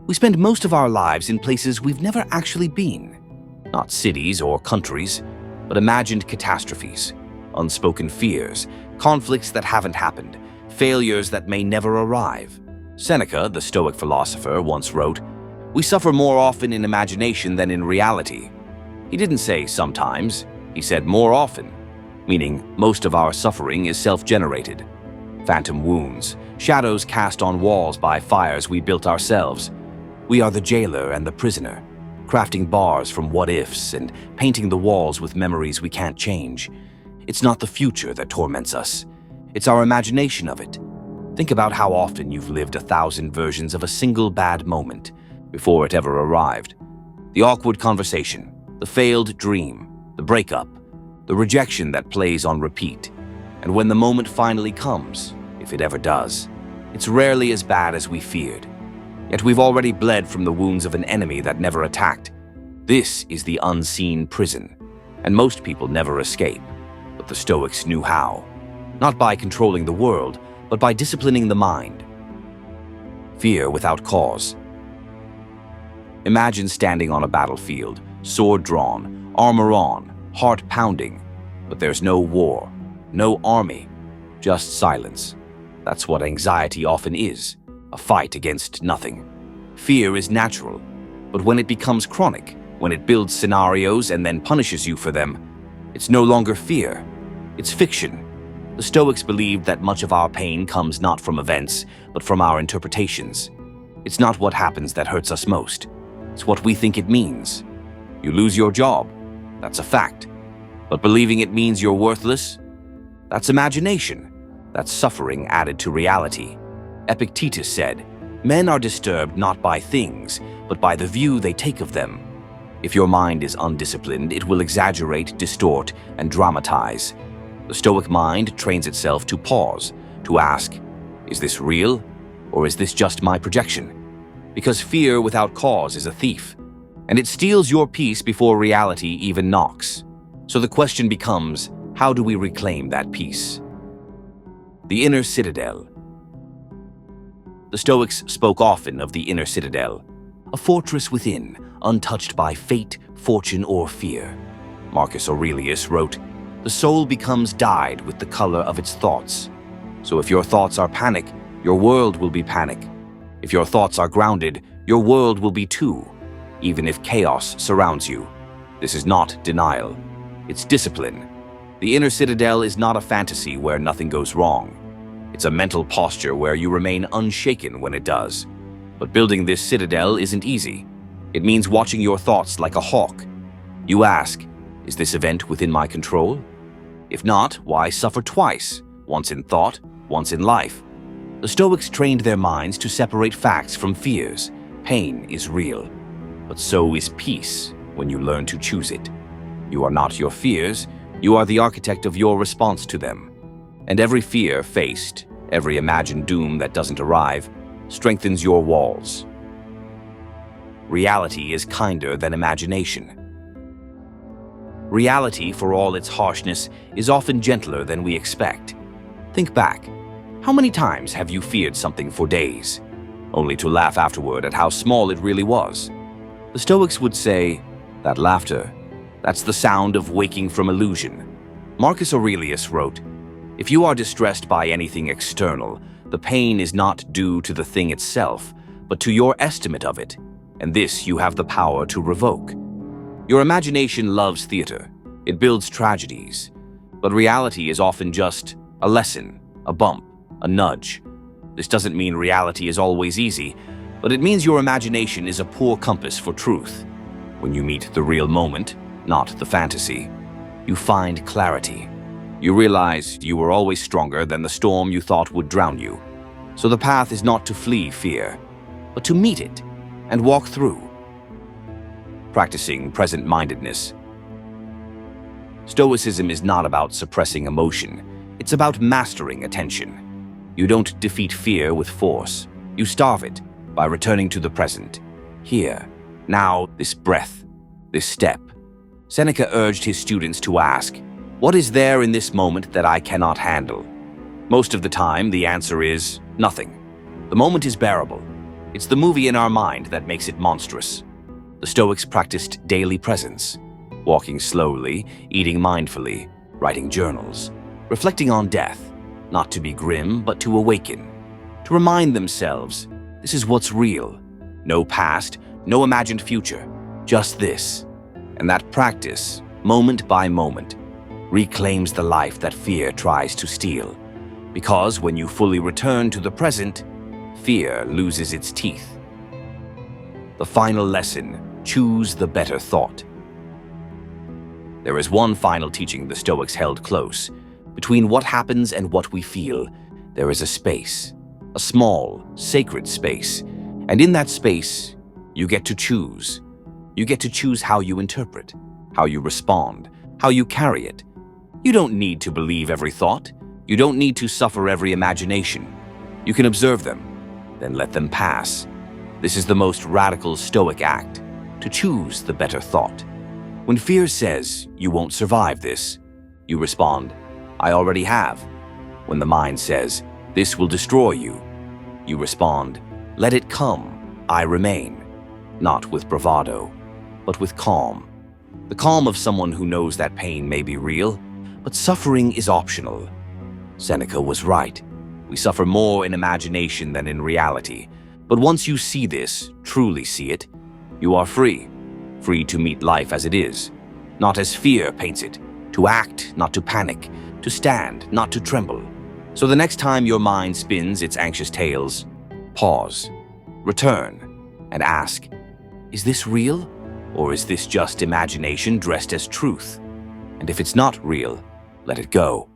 We spend most of our lives in places we've never actually been. Not cities or countries, but imagined catastrophes, unspoken fears, conflicts that haven't happened, failures that may never arrive. Seneca, the Stoic philosopher, once wrote, "We suffer more often in imagination than in reality." He didn't say sometimes, he said more often, meaning most of our suffering is self-generated. Phantom wounds, shadows cast on walls by fires we built ourselves. We are the jailer and the prisoner, crafting bars from what-ifs and painting the walls with memories we can't change. It's not the future that torments us. It's our imagination of it. Think about how often you've lived 1,000 versions of a single bad moment before it ever arrived. The awkward conversation, the failed dream, the breakup, the rejection that plays on repeat. And when the moment finally comes, if it ever does, it's rarely as bad as we feared. Yet we've already bled from the wounds of an enemy that never attacked. This is the unseen prison, and most people never escape. But the Stoics knew how. Not by controlling the world, but by disciplining the mind. Fear without cause. Imagine standing on a battlefield, sword drawn, armor on, heart pounding, but there's no war, no army, just silence. That's what anxiety often is. A fight against nothing. Fear is natural, but when it becomes chronic, when it builds scenarios and then punishes you for them, it's no longer fear, it's fiction. The Stoics believed that much of our pain comes not from events, but from our interpretations. It's not what happens that hurts us most, it's what we think it means. You lose your job, that's a fact, but believing it means you're worthless, that's imagination, that's suffering added to reality. Epictetus said, "Men are disturbed not by things, but by the view they take of them." If your mind is undisciplined, it will exaggerate, distort, and dramatize. The Stoic mind trains itself to pause, to ask, is this real, or is this just my projection? Because fear without cause is a thief, and it steals your peace before reality even knocks. So the question becomes, how do we reclaim that peace? The Inner Citadel. The Stoics spoke often of the Inner Citadel, a fortress within, untouched by fate, fortune, or fear. Marcus Aurelius wrote, "The soul becomes dyed with the color of its thoughts." So if your thoughts are panic, your world will be panic. If your thoughts are grounded, your world will be too, even if chaos surrounds you. This is not denial, it's discipline. The Inner Citadel is not a fantasy where nothing goes wrong. It's a mental posture where you remain unshaken when it does. But building this citadel isn't easy. It means watching your thoughts like a hawk. You ask, is this event within my control? If not, why suffer twice, once in thought, once in life? The Stoics trained their minds to separate facts from fears. Pain is real, but so is peace when you learn to choose it. You are not your fears, you are the architect of your response to them. And every fear faced, every imagined doom that doesn't arrive, strengthens your walls. Reality is kinder than imagination. Reality, for all its harshness, is often gentler than we expect. Think back. How many times have you feared something for days, only to laugh afterward at how small it really was? The Stoics would say, that laughter, that's the sound of waking from illusion. Marcus Aurelius wrote, "If you are distressed by anything external, the pain is not due to the thing itself, but to your estimate of it, and this you have the power to revoke." Your imagination loves theater. It builds tragedies. But reality is often just a lesson, a bump, a nudge. This doesn't mean reality is always easy, but it means your imagination is a poor compass for truth. When you meet the real moment, not the fantasy, you find clarity. You realize you were always stronger than the storm you thought would drown you. So the path is not to flee fear, but to meet it and walk through. Practicing present-mindedness. Stoicism is not about suppressing emotion. It's about mastering attention. You don't defeat fear with force. You starve it by returning to the present. Here, now, this breath, this step. Seneca urged his students to ask, what is there in this moment that I cannot handle? Most of the time, the answer is nothing. The moment is bearable. It's the movie in our mind that makes it monstrous. The Stoics practiced daily presence, walking slowly, eating mindfully, writing journals, reflecting on death, not to be grim, but to awaken, to remind themselves, this is what's real. No past, no imagined future, just this. And that practice, moment by moment, reclaims the life that fear tries to steal. Because when you fully return to the present, fear loses its teeth. The final lesson, choose the better thought. There is one final teaching the Stoics held close. Between what happens and what we feel, there is a space, a small, sacred space. And in that space, you get to choose. You get to choose how you interpret, how you respond, how you carry it. You don't need to believe every thought. You don't need to suffer every imagination. You can observe them, then let them pass. This is the most radical Stoic act, to choose the better thought. When fear says, you won't survive this, you respond, I already have. When the mind says, this will destroy you, you respond, let it come, I remain. Not with bravado, but with calm. The calm of someone who knows that pain may be real, but suffering is optional. Seneca was right. We suffer more in imagination than in reality. But once you see this, truly see it, you are free. Free to meet life as it is, not as fear paints it, to act, not to panic, to stand, not to tremble. So the next time your mind spins its anxious tales, pause, return, and ask, is this real? Or is this just imagination dressed as truth? And if it's not real, let it go.